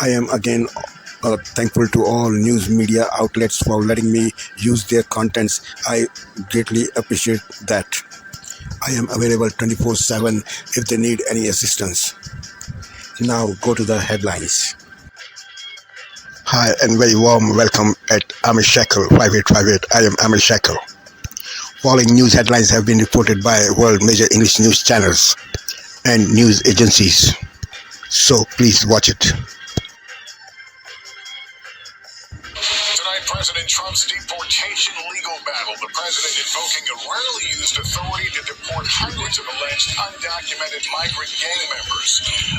I am again thankful to all news media outlets for letting me use their contents. I greatly appreciate that. I am available 24/7 if they need any assistance. Now go to the headlines. Hi and very warm welcome at Amir Shackle, 5858. I am Amir Shackle. Following news headlines have been reported by world major English news channels and news agencies. So please watch it. Tonight, President Trump's deportation legal battle. The president invoking a rarely used authority to deport hundreds of alleged undocumented migrant gang members.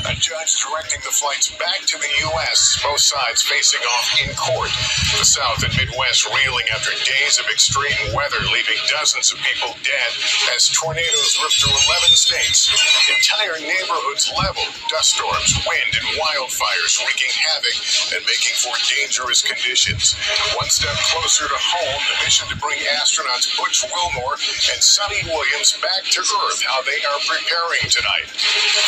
A judge directing the flights back to the U.S., both sides facing off in court. The South and Midwest reeling after days of extreme weather, leaving dozens of people dead as tornadoes ripped through 11 states. Entire neighborhoods leveled, dust storms, wind, and wildfires wreaking havoc and making for dangerous conditions. One step closer to home, the mission to bring astronauts Butch Wilmore and Sonny Williams back to Earth, how they are preparing tonight.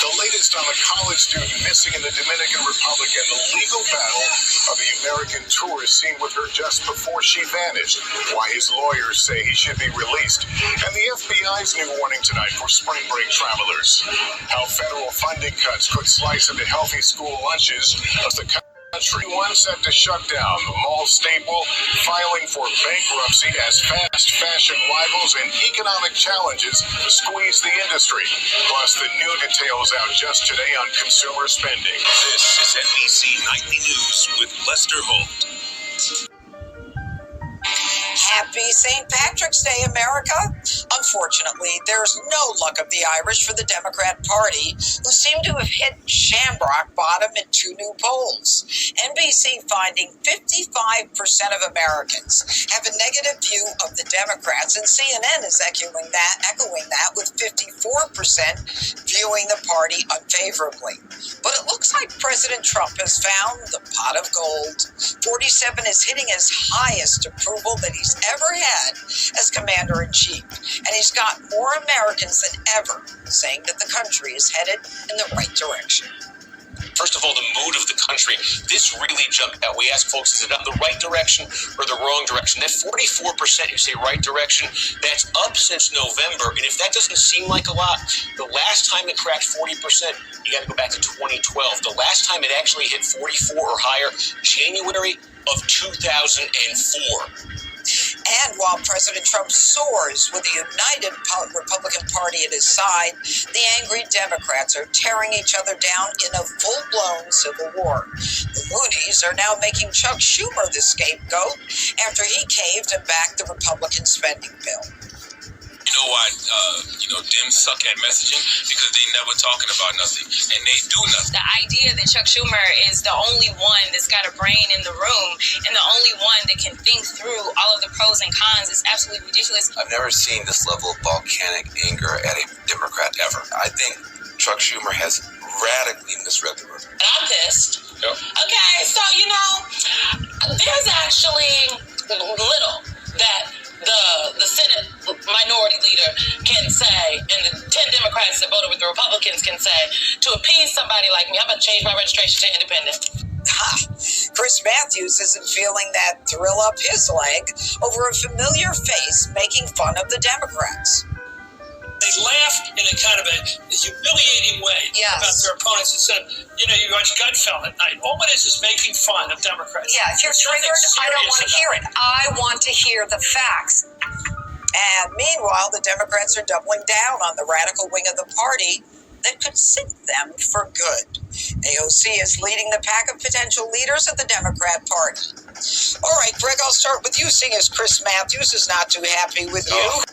The latest on the college student missing in the Dominican Republic and the legal battle of the American tourist seen with her just before she vanished, why his lawyers say he should be released, and the FBI's new warning tonight for spring break travelers. How federal funding cuts could slice into healthy school lunches as the country set to shut down. The mall staple filing for bankruptcy as fast fashion rivals and economic challenges squeeze the industry. Plus, the new details out just today on consumer spending. This is NBC Nightly News with Lester Holt. Happy St. Patrick's Day, America. Unfortunately, there's no luck of the Irish for the Democrat Party, who seem to have hit shamrock bottom in two new polls. NBC finding 55% of Americans have a negative view of the Democrats, and CNN is echoing that with 54% viewing the party unfavorably. But it looks like President Trump has found the pot of gold. 47 is hitting his highest approval that he's ever had as commander-in-chief, and he's got more Americans than ever saying that the country is headed in the right direction. First of all, the mood of the country, this really jumped out. We ask folks, is it on the right direction or the wrong direction? That 44% who say right direction, that's up since November. And if that doesn't seem like a lot, the last time it cracked 40%, you got to go back to 2012. The last time it actually hit 44 or higher, January of 2004. And while President Trump soars with the united Republican Party at his side, the angry Democrats are tearing each other down in a full-blown civil war. The Moonies are now making Chuck Schumer the scapegoat after he caved and backed the Republican spending bill. You know why, Dems suck at messaging? Because they never talking about nothing, and they do nothing. The idea that Chuck Schumer is the only one that's got a brain in the room and the only one that can think through all of the pros and cons is absolutely ridiculous. I've never seen this level of volcanic anger at a Democrat ever. I think Chuck Schumer has radically misread the room. And I'm pissed. Yep. Okay, so, there's actually little that the Senate minority leader can say, and the 10 Democrats that voted with the Republicans can say, to appease somebody like me, I'm going to change my registration to independent. Chris Matthews isn't feeling that thrill up his leg over a familiar face making fun of the Democrats. They laughed in a kind of a humiliating way about their opponents and said, you watch Gutfeld at night. All it is making fun of Democrats. Yeah, if you're triggered, I don't want to hear it. I want to hear the facts. And meanwhile, the Democrats are doubling down on the radical wing of the party that could sink them for good. AOC is leading the pack of potential leaders of the Democrat Party. All right, Greg, I'll start with you, seeing as Chris Matthews is not too happy with you.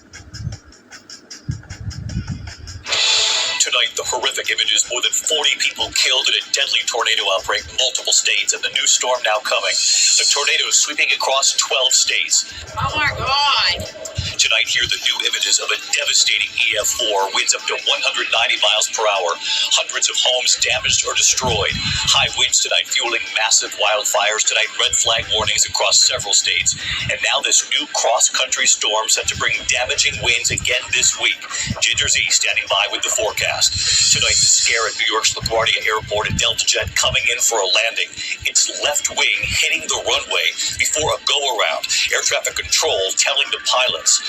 Tonight, the horrific images, more than 40 people killed in a deadly tornado outbreak in multiple states, and the new storm now coming. The tornado is sweeping across 12 states. Oh my God. Tonight, tonight, hear the new images of a devastating EF4. Winds up to 190 miles per hour. Hundreds of homes damaged or destroyed. High winds tonight fueling massive wildfires tonight. Red flag warnings across several states. And now this new cross-country storm set to bring damaging winds again this week. Ginger Z standing by with the forecast. Tonight, the scare at New York's LaGuardia Airport, a Delta jet coming in for a landing. Its left wing hitting the runway before a go-around. Air traffic control telling the pilots.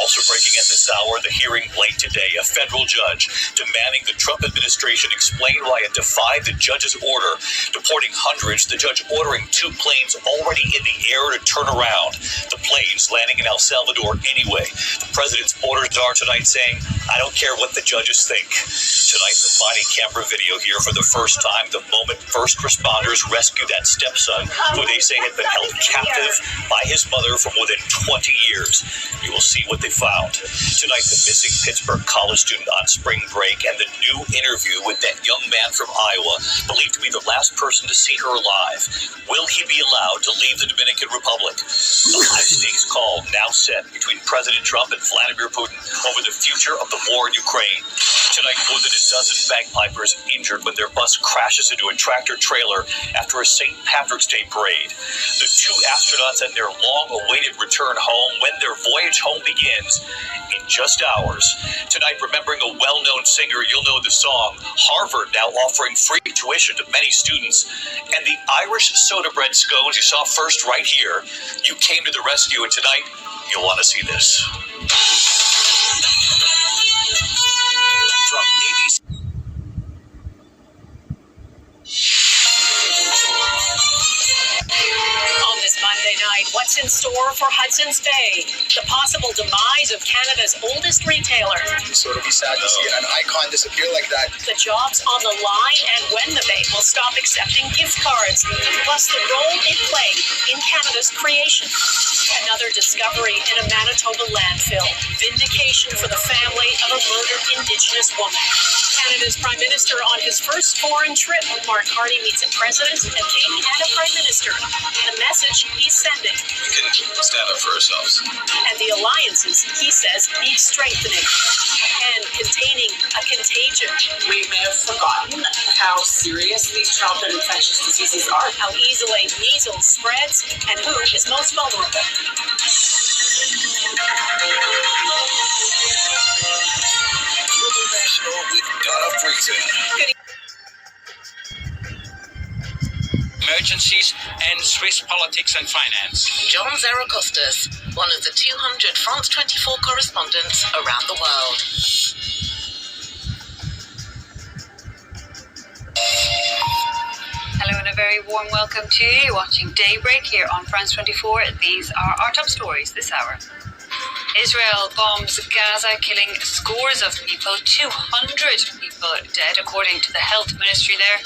Also breaking at this hour, the hearing late today. A federal judge demanding the Trump administration explain why it defied the judge's order, deporting hundreds, the judge ordering 2 planes already in the air to turn around. The planes landing in El Salvador anyway. The president's orders are tonight saying, I don't care what the judges think. Tonight, the body camera video here for the first time, the moment first responders rescue that stepson who they say had been held captive by his mother for more than 20 years. You will see what they found. Tonight, the missing Pittsburgh college student on spring break and the new interview with that young man from Iowa, believed to be the last person to see her alive. Will he be allowed to leave the Dominican Republic? The high-stakes call now set between President Trump and Vladimir Putin over the future of the war in Ukraine. Tonight, more than a dozen bagpipers injured when their bus crashes into a tractor-trailer after a St. Patrick's Day parade. The 2 astronauts and their long-awaited return home when their voyage home begins in just hours. Tonight, remembering a well-known singer, you'll know the song. Harvard now offering free tuition to many students. And the Irish soda bread scones you saw first right here. You came to the rescue, and tonight, you'll want to see this. From ABC. On this Monday night, what's in store for Hudson's Bay? The possible demise of Canada's oldest retailer. So it'll be sad to see an icon disappear like that. The jobs on the line and when the Bay will stop accepting gift cards. Plus the role it played in Canada's creation. Another discovery in a Manitoba landfill. Vindication for the family of a murdered Indigenous woman. Canada's Prime Minister on his first foreign trip. Mark Carney meets a president, a king, and a prime minister. The message he's sending. We can stand up for ourselves. And the alliances, he says, need strengthening. And containing a contagion. We may have forgotten how serious these childhood infectious diseases are. How easily measles spreads and who is most vulnerable. Global National with Donna Friesen. Emergencies and Swiss politics and finance. John Zaracostas, one of the 200 France 24 correspondents around the world. Hello and a very warm welcome to you watching Daybreak here on France 24. These are our top stories this hour. Israel bombs Gaza, killing scores of people, 200 people dead according to the health ministry there.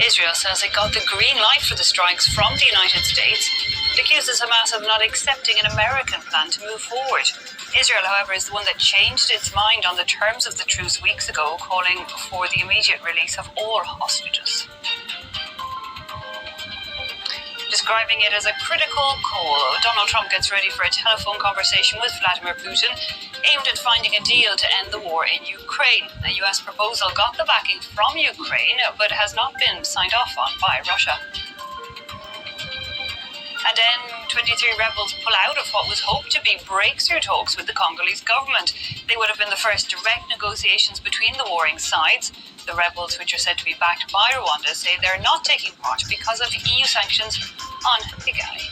Israel says it got the green light for the strikes from the United States. It accuses Hamas of not accepting an American plan to move forward. Israel, however, is the one that changed its mind on the terms of the truce weeks ago, calling for the immediate release of all hostages. Describing it as a critical call, Donald Trump gets ready for a telephone conversation with Vladimir Putin aimed at finding a deal to end the war in Ukraine. A US proposal got the backing from Ukraine, but has not been signed off on by Russia. And M23 rebels pull out of what was hoped to be breakthrough talks with the Congolese government. They would have been the first direct negotiations between the warring sides. The rebels, which are said to be backed by Rwanda, say they're not taking part because of EU sanctions on Kigali.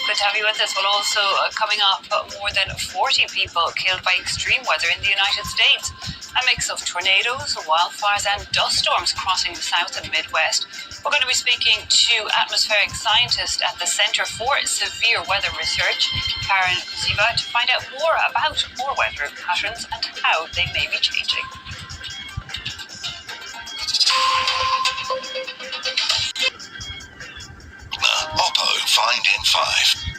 Good to have you with us. Well, also coming up, more than 40 people killed by extreme weather in the United States. A mix of tornadoes, wildfires and dust storms crossing the South and Midwest. We're going to be speaking to atmospheric scientist at the Center for Severe Weather Research, Karen Ziva, to find out more about more weather patterns and how they may be changing. Oppo Find N5.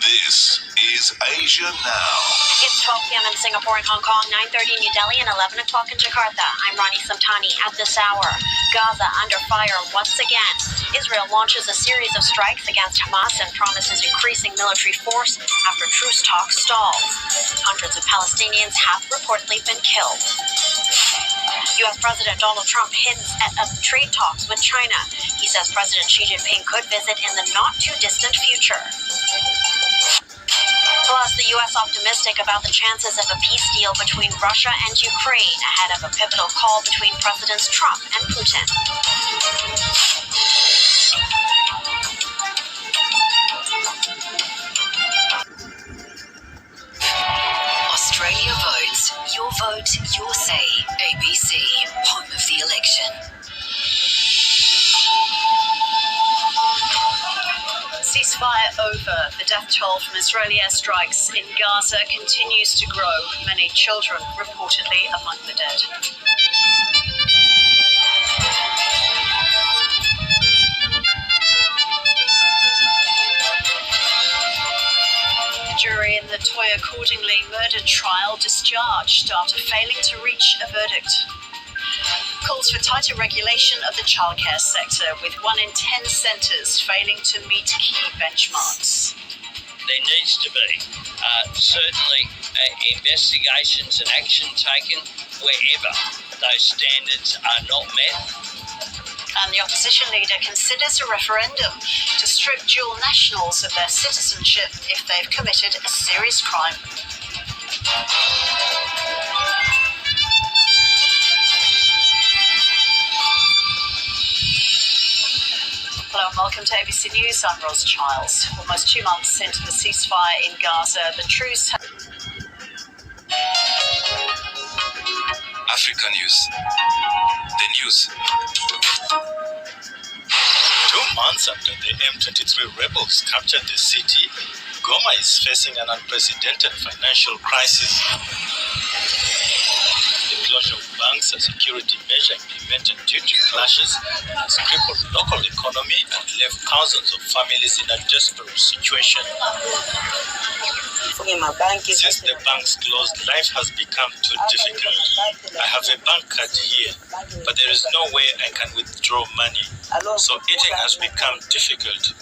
This is Asia Now. It's 12 p.m. in Singapore and Hong Kong, 9:30 in New Delhi, and 11 o'clock in Jakarta. I'm Rani Samtani at this hour. Gaza under fire once again. Israel launches a series of strikes against Hamas and promises increasing military force after truce talks stall. Hundreds of Palestinians have reportedly been killed. U.S. President Donald Trump hints at trade talks with China. He says President Xi Jinping could visit in the not-too-distant future. Plus, the U.S. optimistic about the chances of a peace deal between Russia and Ukraine ahead of a pivotal call between Presidents Trump and Putin. Australia votes. Your vote, your say. ABC, home of the election. Ceasefire over. The death toll from Israeli airstrikes in Gaza continues to grow. Many children reportedly among the dead. The jury in the Toyah Accordingly murder trial discharged after failing to reach a verdict. Calls for tighter regulation of the childcare sector, with 1 in 10 centres failing to meet key benchmarks. There needs to be certainly investigations and action taken wherever those standards are not met. And the opposition leader considers a referendum to strip dual nationals of their citizenship if they've committed a serious crime. Hello and welcome to ABC News. I'm Ros Childs. Almost 2 months into the ceasefire in Gaza, the truce... Africa News. The news. 2 months after the M23 rebels captured the city, Goma is facing an unprecedented financial crisis. The closure of banks, a security measure implemented due to clashes, has crippled local economy and left thousands of families in a desperate situation. Since the banks closed, life has become too difficult. I have a bank card here, but there is no way I can withdraw money. So eating has become difficult.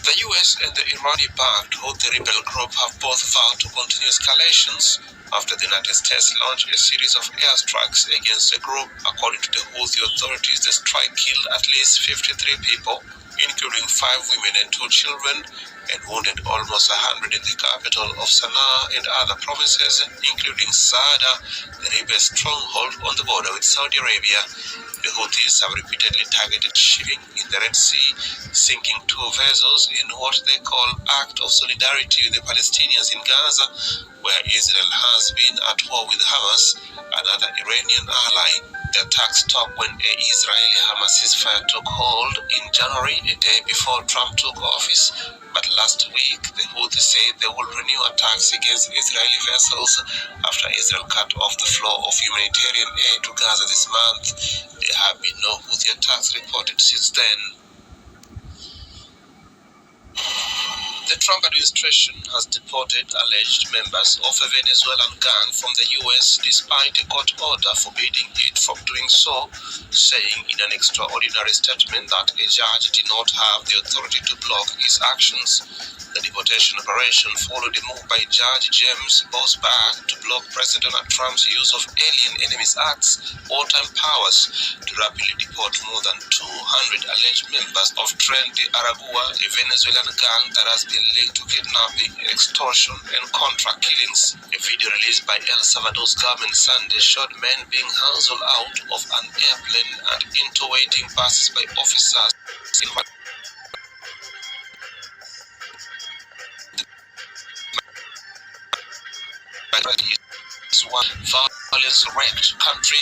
The US and the Iranian-backed Houthi rebel group have both vowed to continue escalations after the United States launched a series of airstrikes against the group. According to the Houthi authorities, the strike killed at least 53 people, including 5 women and 2 children, and wounded almost 100 in the capital of Sana'a and other provinces, including Saada, the rebel stronghold on the border with Saudi Arabia. The Houthis have repeatedly targeted shipping in the Red Sea, sinking 2 vessels in what they call act of solidarity with the Palestinians in Gaza, where Israel has been at war with Hamas, another Iranian ally. The attacks stopped when an Israeli-Hamas ceasefire took hold in January, a day before Trump took office. But last week, the Houthis said they will renew attacks against Israeli vessels after Israel cut off the flow of humanitarian aid to Gaza this month. There have been no Houthi attacks reported since then. The Trump administration has deported alleged members of a Venezuelan gang from the U.S. despite a court order forbidding it from doing so, saying in an extraordinary statement that a judge did not have the authority to block his actions. The deportation operation followed a move by Judge James Bosbach to block President Donald Trump's use of Alien Enemies Act's wartime powers to rapidly deport more than 200 alleged members of Tren de Aragua, a Venezuelan gang that has been linked to kidnapping, extortion, and contract killings. A video released by El Salvador's government Sunday showed men being hustled out of an airplane and into waiting buses by officers in violence-wrecked country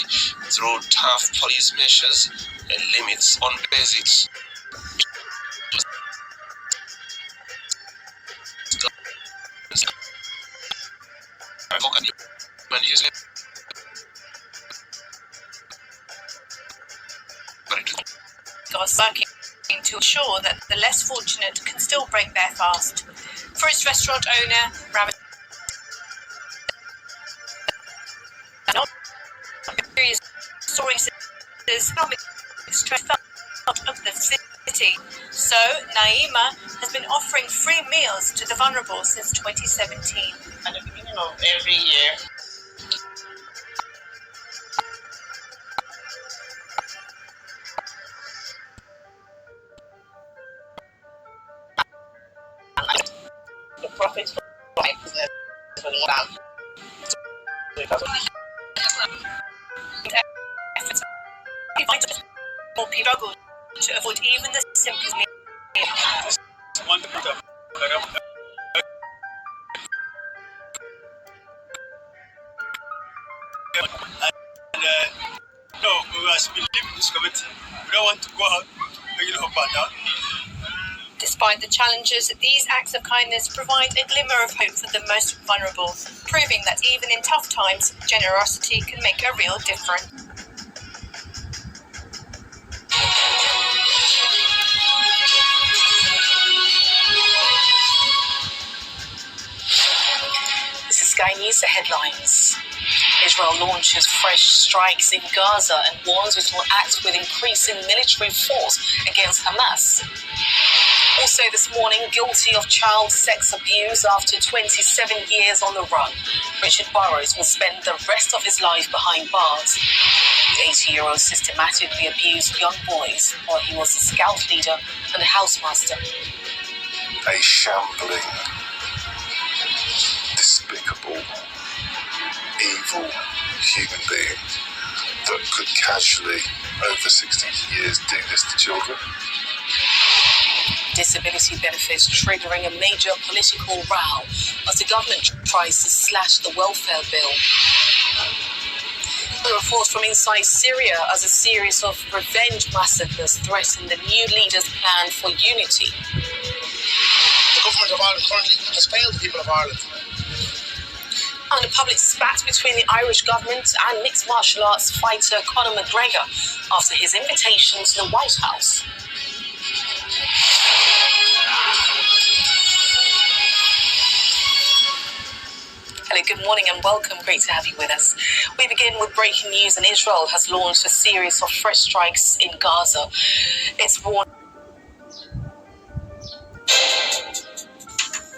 through tough police measures and limits on basics. Working to ensure that the less fortunate can still break their fast. For its restaurant owner, restoring Islamic stress of the city. So, Naima has been offering free meals to the vulnerable since 2017. At the beginning of every year, the profit for my business was more than Efforts more people struggle to avoid even the simplest meal. No, as we live in this community, we don't want to go out up and down. Despite the challenges, these acts of kindness provide a glimmer of hope for the most vulnerable, proving that even in tough times, generosity can make a real difference. This is Sky News, the headlines. Israel launches fresh strikes in Gaza and warns it will act with increasing military force against Hamas. Also this morning, guilty of child sex abuse after 27 years on the run, Richard Burrows will spend the rest of his life behind bars. The 80-year-old systematically abused young boys while he was a scout leader and a housemaster. A shambling, despicable, evil human being that could casually, over 60 years, do this to children. Disability benefits triggering a major political row as the government tries to slash the welfare bill. A report from inside Syria as a series of revenge massacres threaten the new leader's plan for unity. The government of Ireland currently has failed the people of Ireland. And a public spat between the Irish government and mixed martial arts fighter Conor McGregor after his invitation to the White House. Hello, good morning and welcome. Great to have you with us. We begin with breaking news, and Israel has launched a series of fresh strikes in Gaza. It's warned.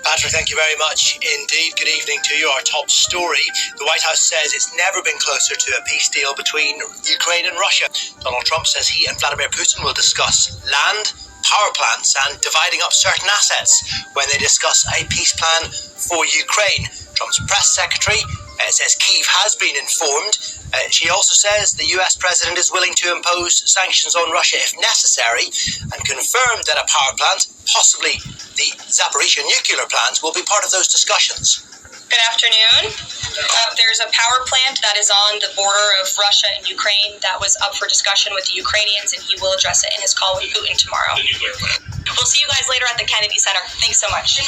Patrick, thank you very much indeed. Good evening to you. Our top story. The White House says it's never been closer to a peace deal between Ukraine and Russia. Donald Trump says he and Vladimir Putin will discuss land, power plants and dividing up certain assets when they discuss a peace plan for Ukraine. Trump's press secretary says Kyiv has been informed. She also says the US president is willing to impose sanctions on Russia if necessary and confirmed that a power plant, possibly the Zaporizhia nuclear plant, will be part of those discussions. Good afternoon. There's a power plant that is on the border of Russia and Ukraine that was up for discussion with the Ukrainians, and he will address it in his call with Putin tomorrow. We'll see you guys later at the Kennedy Center. Thanks so much.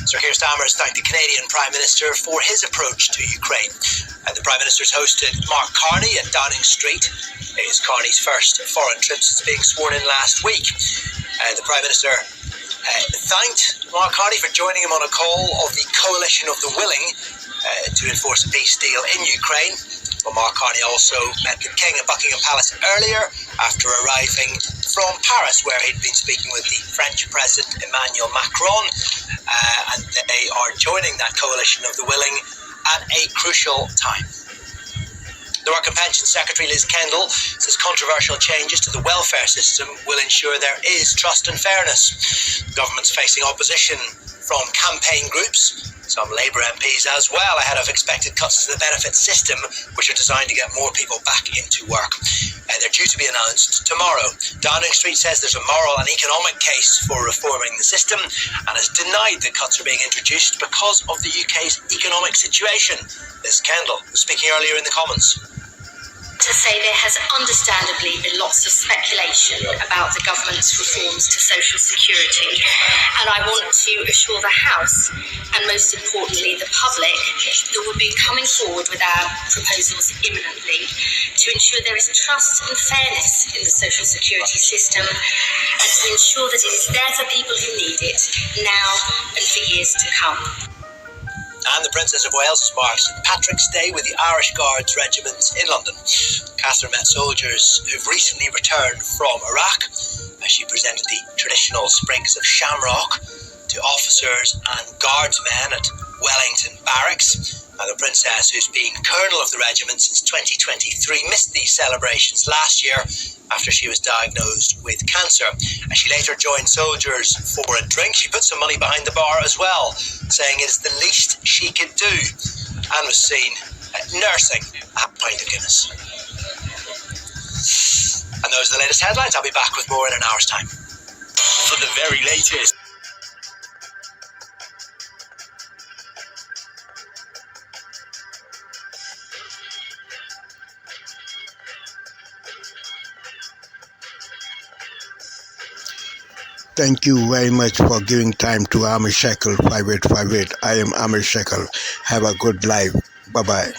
Sir Keir Starmer has thanked the Canadian Prime Minister for his approach to Ukraine. The Prime Minister's hosted Mark Carney at Downing Street. It is Carney's first foreign trip since being sworn in last week. The Prime Minister thanked Mark Carney for joining him on a call of the Coalition of the Willing to enforce a peace deal in Ukraine. Well, Mark Carney also met the King at Buckingham Palace earlier after arriving from Paris, where he'd been speaking with the French President Emmanuel Macron, and they are joining that Coalition of the Willing at a crucial time. The Work and Pensions Secretary Liz Kendall says controversial changes to the welfare system will ensure there is trust and fairness. The government's facing opposition from campaign groups, some Labour MPs as well, ahead of expected cuts to the benefit system, which are designed to get more people back into work. They're due to be announced tomorrow. Downing Street says there's a moral and economic case for reforming the system and has denied that cuts are being introduced because of the UK's economic situation. Liz Kendall was speaking earlier in the Commons. To say there has understandably been lots of speculation about the government's reforms to social security, and I want to assure the House, and most importantly the public, that we'll be coming forward with our proposals imminently to ensure there is trust and fairness in the social security system, and to ensure that it is there for people who need it now and for years to come. And the Princess of Wales marked St Patrick's Day with the Irish Guards Regiment in London. Catherine met soldiers who've recently returned from Iraq as she presented the traditional sprigs of shamrock to officers and guardsmen at Wellington Barracks. Now, the Princess, who's been colonel of the regiment since 2023, missed these celebrations last year after she was diagnosed with cancer. And she later joined soldiers for a drink. She put some money behind the bar as well, saying it's the least she could do, and was seen nursing a pint of Guinness. And those are the latest headlines. I'll be back with more in an hour's time. For the very latest. Thank you very much for giving time to Amir Shekel 5858. I am Amir Shekel. Have a good life. Bye-bye.